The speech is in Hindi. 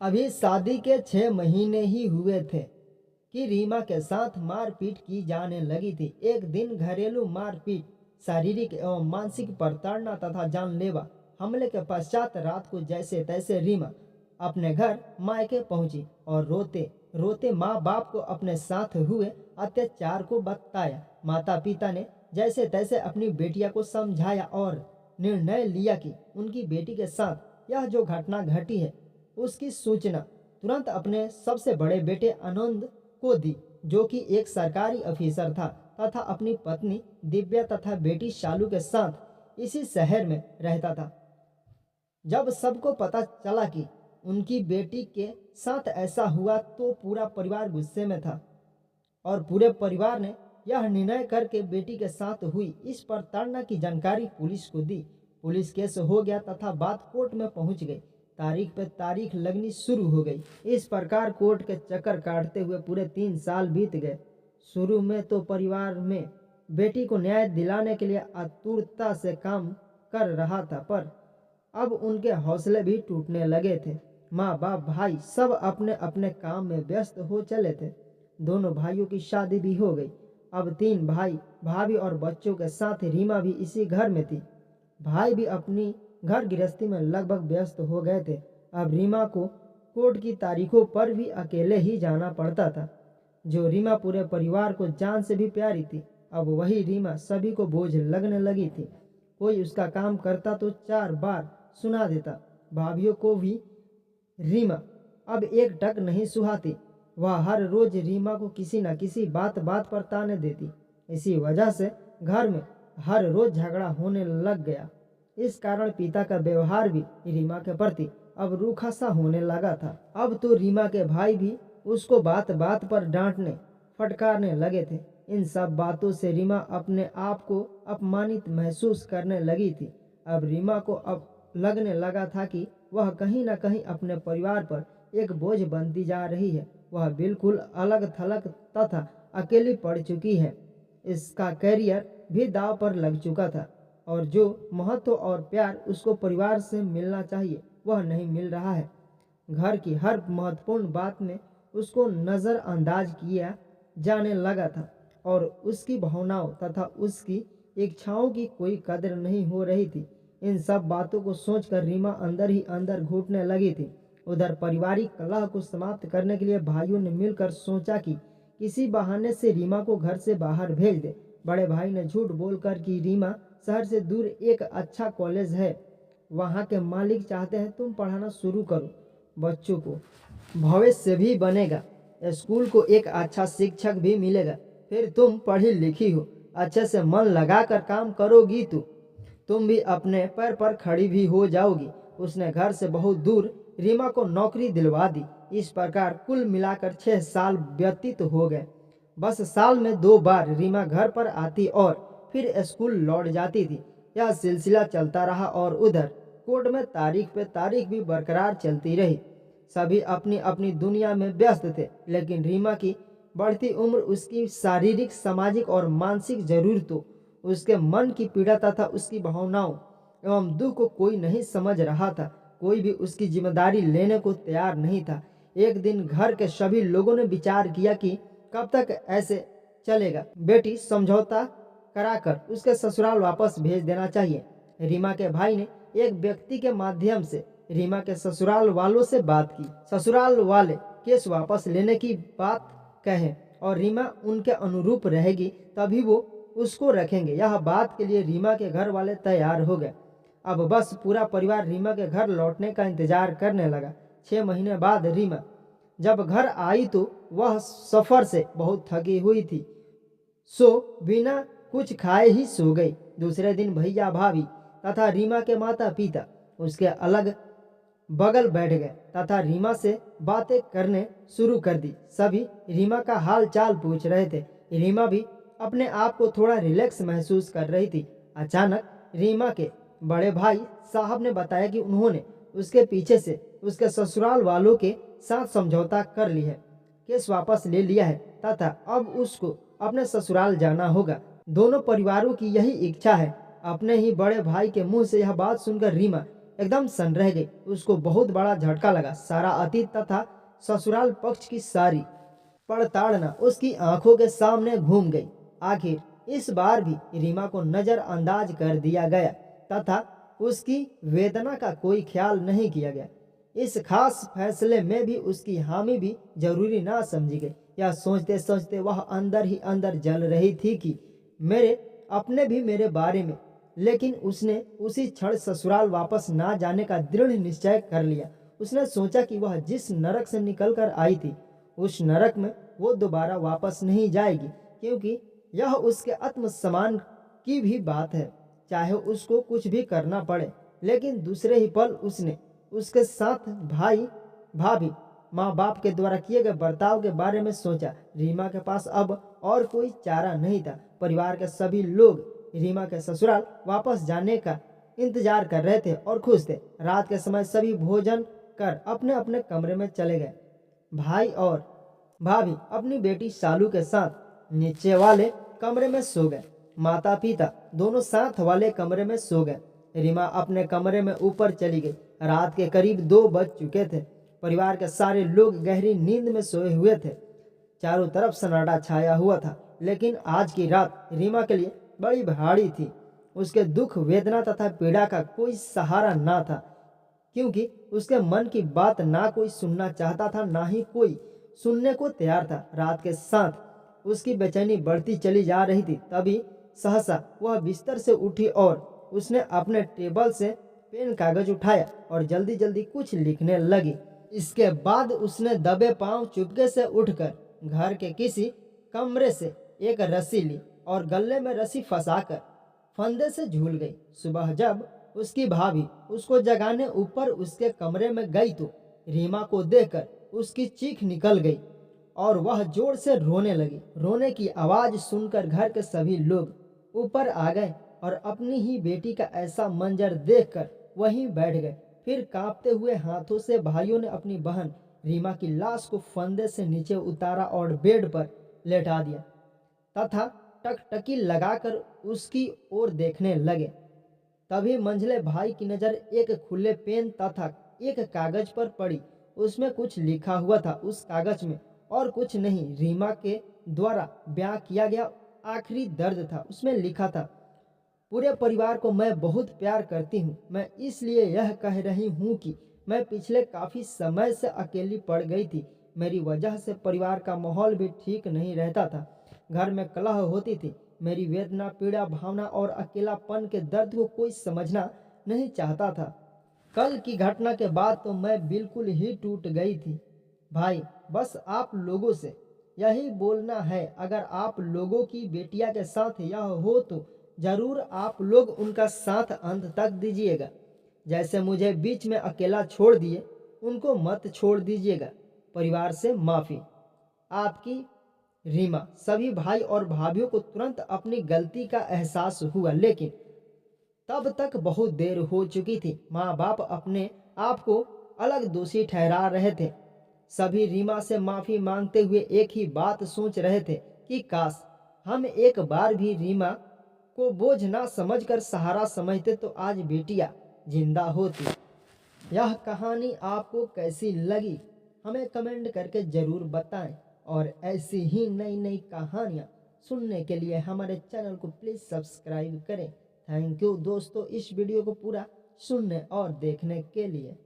अभी शादी के 6 महीने ही हुए थे कि रीमा के साथ मारपीट की जाने लगी थी। एक दिन घरेलू मारपीट, शारीरिक एवं मानसिक प्रताड़ना तथा जानलेवा हमले के पश्चात रात को जैसे तैसे रीमा अपने घर मायके पहुंची और रोते रोते माँ बाप को अपने साथ हुए अत्याचार को बताया। माता पिता ने जैसे तैसे अपनी बेटिया को समझाया और निर्णय लिया कि उनकी बेटी के साथ यह जो घटना घटी है उसकी सूचना तुरंत अपने सबसे बड़े बेटे आनंद को दी, जो कि एक सरकारी अफसर था तथा अपनी पत्नी दिव्या तथा बेटी शालू के साथ इसी शहर में रहता था। जब सबको पता चला कि उनकी बेटी के साथ ऐसा हुआ तो पूरा परिवार गुस्से में था और पूरे परिवार ने यह निर्णय करके बेटी के साथ हुई इस प्रताड़ना की जानकारी पुलिस को दी। पुलिस केस हो गया तथा बात कोर्ट में पहुंच गई। तारीख पे तारीख लगनी शुरू हो गई। इस प्रकार कोर्ट के चक्कर काटते हुए पूरे 3 साल बीत गए। शुरू में तो परिवार में बेटी को न्याय दिलाने के लिए आतुरता से काम कर रहा था, पर अब उनके हौसले भी टूटने लगे थे। माँ बाप भाई सब अपने अपने काम में व्यस्त हो चले थे। दोनों भाइयों की शादी भी हो गई। अब 3 भाई भाभी और बच्चों के साथ रीमा भी इसी घर में थी। भाई भी अपनी घर गृहस्थी में लगभग व्यस्त हो गए थे। अब रीमा को कोर्ट की तारीखों पर भी अकेले ही जाना पड़ता था। जो रीमा पूरे परिवार को जान से भी प्यारी थी, अब वही रीमा सभी को बोझ लगने लगी थी। कोई उसका काम करता तो 4 बार सुना देता। भाभीियों को भी रीमा अब एक टक नहीं सुहाती। वह हर रोज रीमा को किसी न किसी बात पर ताने देती। इसी वजह से घर में हर रोज झगड़ा होने लग गया। इस कारण पिता का व्यवहार भी रीमा के प्रति अब रूखा सा होने लगा था। अब तो रीमा के भाई भी उसको बात पर डांटने फटकारने लगे थे। इन सब बातों से रीमा अपने आप को अपमानित महसूस करने लगी थी। अब रीमा को अब लगने लगा था कि वह कहीं न कहीं अपने परिवार पर एक बोझ बनती जा रही है। वह बिल्कुल अलग थलग तथा अकेली पड़ चुकी है। इसका करियर भी दांव पर लग चुका था और जो महत्व और प्यार उसको परिवार से मिलना चाहिए वह नहीं मिल रहा है। घर की हर महत्वपूर्ण बात में उसको नज़रअंदाज किया जाने लगा था और उसकी भावनाओं तथा उसकी इच्छाओं की कोई कदर नहीं हो रही थी। इन सब बातों को सोचकर रीमा अंदर ही अंदर घुटने लगी थी। उधर पारिवारिक कलह को समाप्त करने के लिए भाइयों ने मिलकर सोचा कि किसी बहाने से रीमा को घर से बाहर भेज दे। बड़े भाई ने झूठ बोलकर कि रीमा शहर से दूर एक अच्छा कॉलेज है, वहाँ के मालिक चाहते हैं तुम पढ़ाना शुरू करो, बच्चों को भविष्य भी बनेगा, स्कूल को एक अच्छा शिक्षक भी मिलेगा, फिर तुम पढ़ी लिखी हो, अच्छे से मन लगाकर काम करोगी तो तुम भी अपने पैर पर खड़ी भी हो जाओगी। उसने घर से बहुत दूर रीमा को नौकरी दिलवा दी। इस प्रकार कुल मिलाकर 6 साल व्यतीत हो गए। बस साल में 2 बार रीमा घर पर आती और फिर स्कूल लौट जाती थी। यह सिलसिला चलता रहा और उधर कोर्ट में तारीख पे तारीख भी बरकरार चलती रही। सभी अपनी अपनी दुनिया में व्यस्त थे, लेकिन रीमा की बढ़ती उम्र, उसकी शारीरिक, सामाजिक और मानसिक जरूरतों, उसके मन की पीड़ा तथा उसकी भावनाओं एवं दुख को कोई नहीं समझ रहा था। कोई भी उसकी जिम्मेदारी लेने को तैयार नहीं था। एक दिन घर के सभी लोगों ने विचार किया कि कब तक ऐसे चलेगा, बेटी समझौता कराकर उसके ससुराल वापस भेज देना चाहिए। रीमा के भाई ने एक व्यक्ति के माध्यम से रीमा के ससुराल वालों से बात की। ससुराल वाले केस वापस लेने की बात कहे और रीमा उनके अनुरूप रहेगी तभी वो उसको रखेंगे। यह बात के लिए रीमा के घर वाले तैयार हो गए। अब बस पूरा परिवार रीमा के घर लौटने का इंतजार करने लगा। 6 महीने बाद रीमा जब घर आई तो वह सफर से बहुत थकी हुई थी, सो बिना कुछ खाए ही सो गई। दूसरे दिन भैया भाभी तथा रीमा के माता पिता उसके अलग बगल बैठ गए तथा रीमा से बातें करने शुरू कर दी। सभी रीमा का हाल चाल पूछ रहे थे। रीमा भी अपने आप को थोड़ा रिलैक्स महसूस कर रही थी। अचानक रीमा के बड़े भाई साहब ने बताया कि उन्होंने उसके पीछे से उसके ससुराल वालों के साथ समझौता कर ली है, केस वापस ले लिया है तथा अब उसको अपने ससुराल जाना होगा। दोनों परिवारों की यही इच्छा है। अपने ही बड़े भाई के मुंह से यह बात सुनकर रीमा एकदम सन रह गई। उसको बहुत बड़ा झटका लगा। सारा अतीत तथा ससुराल पक्ष की सारी पड़ताड़ना उसकी आंखों के सामने घूम गई। आखिर इस बार भी रीमा को नजरअंदाज कर दिया गया तथा उसकी वेदना का कोई ख्याल नहीं किया गया। इस खास फैसले में भी उसकी हामी भी जरूरी ना समझी गई। यह सोचते सोचते वह अंदर ही अंदर जल रही थी कि मेरे अपने भी मेरे बारे में। लेकिन उसने उसी क्षण ससुराल वापस ना जाने का दृढ़ निश्चय कर लिया। उसने सोचा कि वह जिस नरक से निकल कर आई थी उस नरक में वो दोबारा वापस नहीं जाएगी, क्योंकि यह उसके आत्मसम्मान की भी बात है, चाहे उसको कुछ भी करना पड़े। लेकिन दूसरे ही पल उसने उसके साथ भाई भाभी माँ बाप के द्वारा किए गए बर्ताव के बारे में सोचा। रीमा के पास अब और कोई चारा नहीं था। परिवार के सभी लोग रीमा के ससुराल वापस जाने का इंतजार कर रहे थे और खुश थे। रात के समय सभी भोजन कर अपने अपने कमरे में चले गए। भाई और भाभी अपनी बेटी शालू के साथ नीचे वाले कमरे में सो गए। माता पिता दोनों साथ वाले कमरे में सो गए। रीमा अपने कमरे में ऊपर चली गई। रात के करीब 2 बज चुके थे। परिवार के सारे लोग गहरी नींद में सोए हुए थे। चारों तरफ सन्नाटा छाया हुआ था। लेकिन आज की रात रीमा के लिए बड़ी भारी थी। उसके दुख वेदना तथा पीड़ा का कोई सहारा ना था, क्योंकि उसके मन की बात ना कोई सुनना चाहता था, ना ही कोई सुनने को तैयार था। रात के साथ उसकी बेचैनी बढ़ती चली जा रही थी। तभी सहसा वह बिस्तर से उठी और उसने अपने टेबल से पेन कागज उठाया और जल्दी जल्दी कुछ लिखने लगी। इसके बाद उसने दबे पांव चुपके से उठकर घर के किसी कमरे से एक रस्सी ली और गले में रस्सी फंसाकर फंदे से झूल गई। सुबह जब उसकी भाभी उसको जगाने ऊपर उसके कमरे में गई तो रीमा को देखकर उसकी चीख निकल गई और वह जोर से रोने लगी। रोने की आवाज सुनकर घर के सभी लोग ऊपर आ गए और अपनी ही बेटी का ऐसा मंजर देखकर वहीं बैठ गए। फिर कांपते हुए हाथों से भाइयों ने अपनी बहन रीमा की लाश को फंदे से नीचे उतारा और बेड पर लेटा दिया तथा टकटकी लगाकर उसकी ओर देखने लगे। तभी मंझले भाई की नजर एक खुले पेन तथा एक कागज पर पड़ी। उसमें कुछ लिखा हुआ था। उस कागज में और कुछ नहीं, रीमा के द्वारा बयां किया गया आखिरी दर्द था। उसमें लिखा था, पूरे परिवार को मैं बहुत प्यार करती हूँ। मैं इसलिए यह कह रही हूँ कि मैं पिछले काफी समय से अकेली पड़ गई थी। मेरी वजह से परिवार का माहौल भी ठीक नहीं रहता था। घर में कलह होती थी। मेरी वेदना, पीड़ा, भावना और अकेलापन के दर्द को कोई समझना नहीं चाहता था। कल की घटना के बाद तो मैं बिल्कुल ही टूट गई थी। भाई, बस आप लोगों से यही बोलना है, अगर आप लोगों की बेटिया के साथ यह हो तो जरूर आप लोग उनका साथ अंत तक दीजिएगा। जैसे मुझे बीच में अकेला छोड़ दिए, उनको मत छोड़ दीजिएगा। परिवार से माफी। आपकी रीमा। सभी भाई और भाभियों को तुरंत अपनी गलती का एहसास हुआ, लेकिन तब तक बहुत देर हो चुकी थी। माँ बाप अपने आप को अलग दोषी ठहरा रहे थे। सभी रीमा से माफी मांगते हुए एक ही बात सोच रहे थे कि काश हम एक बार भी रीमा को बोझ ना समझकर सहारा समझते तो आज बेटियां जिंदा होती। यह कहानी आपको कैसी लगी हमें कमेंट करके जरूर बताएं, और ऐसी ही नई नई कहानियाँ सुनने के लिए हमारे चैनल को प्लीज़ सब्सक्राइब करें। थैंक यू दोस्तों, इस वीडियो को पूरा सुनने और देखने के लिए।